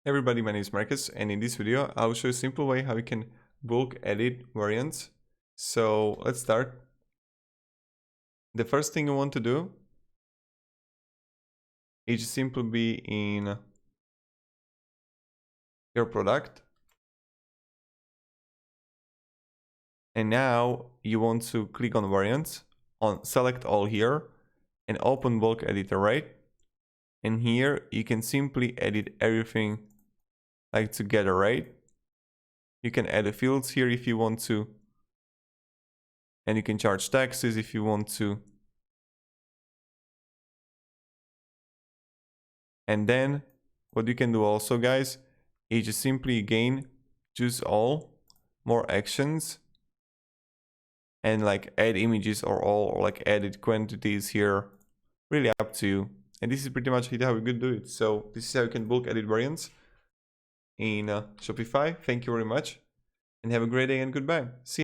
Hey everybody, my name is Marcus, and in this video I'll show you a simple way how you can bulk edit variants. So let's start. The first thing you want to do is simply be in your product, and now you want to click on variants, select all here, and open bulk editor, right? And here you can simply edit everything like together, right? You can add the fields here if you want to, and you can charge taxes if you want to. And then what you can do also, guys, is just simply again choose all, more actions, and like add images or all, or like edit quantities here, really up to you. And this is pretty much how we could do it. So this is how you can bulk edit variants in Shopify. Thank you very much and have a great day and goodbye. See you.